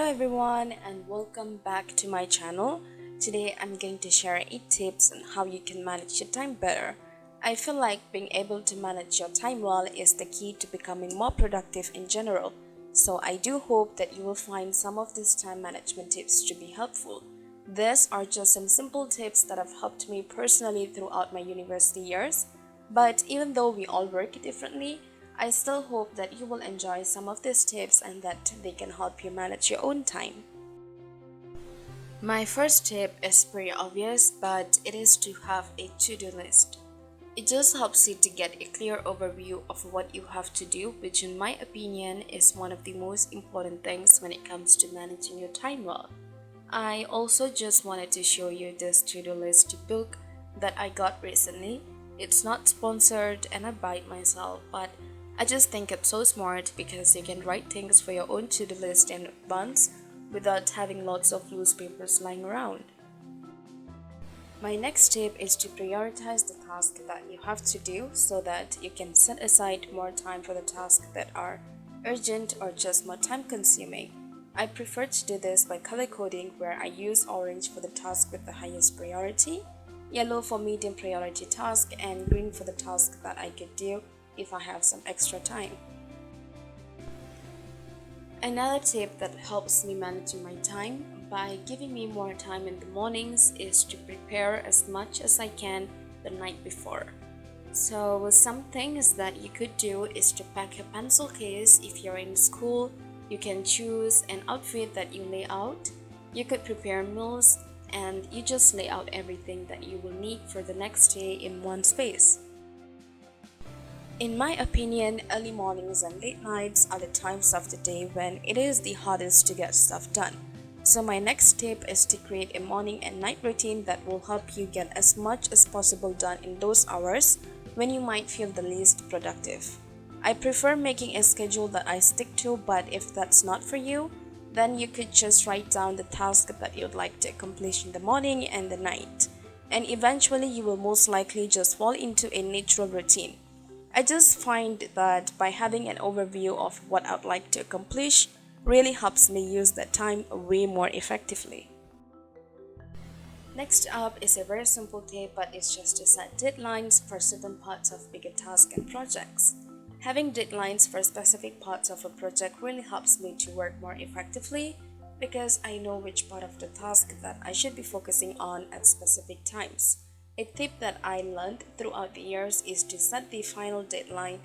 Hello everyone and welcome back to my channel. Today I'm going to share 8 tips on how you can manage your time better. I feel like being able to manage your time well is the key to becoming more productive in general. So I do hope that you will find some of these time management tips to be helpful. These are just some simple tips that have helped me personally throughout my university years. But even though we all work differently, I still hope that you will enjoy some of these tips and that they can help you manage your own time. My first tip is pretty obvious, but it is to have a to-do list. It just helps you to get a clear overview of what you have to do, which in my opinion is one of the most important things when it comes to managing your time well. I also just wanted to show you this to-do list book that I got recently. It's not sponsored and I buy it myself, but I just think it's so smart because you can write things for your own to-do list in advance without having lots of loose papers lying around. My next tip is to prioritize the tasks that you have to do so that you can set aside more time for the tasks that are urgent or just more time consuming. I prefer to do this by color coding, where I use orange for the task with the highest priority, yellow for medium priority task, and green for the task that I could do if I have some extra time. Another tip that helps me manage my time by giving me more time in the mornings is to prepare as much as I can the night before. So some things that you could do is to pack a pencil case. If you're in school, you can choose an outfit that you lay out. You could prepare meals and you just lay out everything that you will need for the next day in one space. In my opinion, early mornings and late nights are the times of the day when it is the hardest to get stuff done. So my next tip is to create a morning and night routine that will help you get as much as possible done in those hours when you might feel the least productive. I prefer making a schedule that I stick to, but if that's not for you, then you could just write down the task that you'd like to accomplish in the morning and the night. And eventually you will most likely just fall into a natural routine. I just find that by having an overview of what I'd like to accomplish really helps me use that time way more effectively. Next up is a very simple tip, but it's just to set deadlines for certain parts of bigger tasks and projects. Having deadlines for specific parts of a project really helps me to work more effectively because I know which part of the task that I should be focusing on at specific times. A tip that I learned throughout the years is to set the final deadline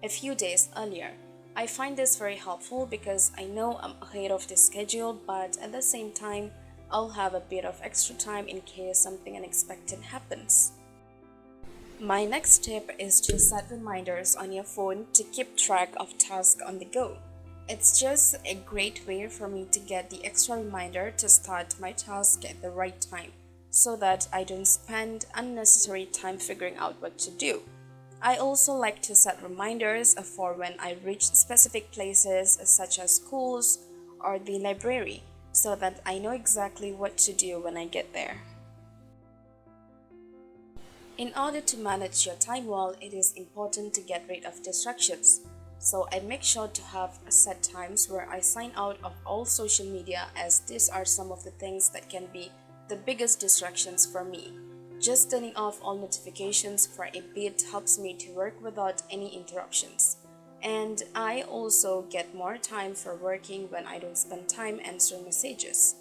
a few days earlier. I find this very helpful because I know I'm ahead of the schedule, but at the same time, I'll have a bit of extra time in case something unexpected happens. My next tip is to set reminders on your phone to keep track of tasks on the go. It's just a great way for me to get the extra reminder to start my task at the right time, so that I don't spend unnecessary time figuring out what to do. I also like to set reminders for when I reach specific places such as schools or the library, so that I know exactly what to do when I get there. In order to manage your time well, it is important to get rid of distractions. So I make sure to have set times where I sign out of all social media, as these are some of the things that can be the biggest distractions for me. Just turning off all notifications for a bit helps me to work without any interruptions. And I also get more time for working when I don't spend time answering messages.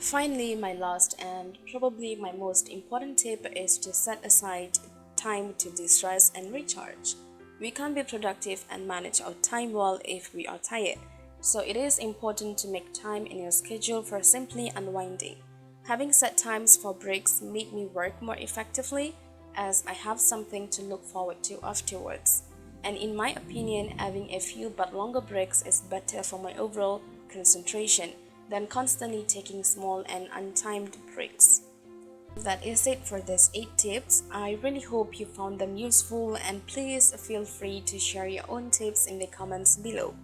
Finally, my last and probably my most important tip is to set aside time to de-stress and recharge. We can't be productive and manage our time well if we are tired. So it is important to make time in your schedule for simply unwinding. Having set times for breaks make me work more effectively, as I have something to look forward to afterwards. And in my opinion, having a few but longer breaks is better for my overall concentration than constantly taking small and untimed breaks. That is it for these 8 tips. I really hope you found them useful, and please feel free to share your own tips in the comments below.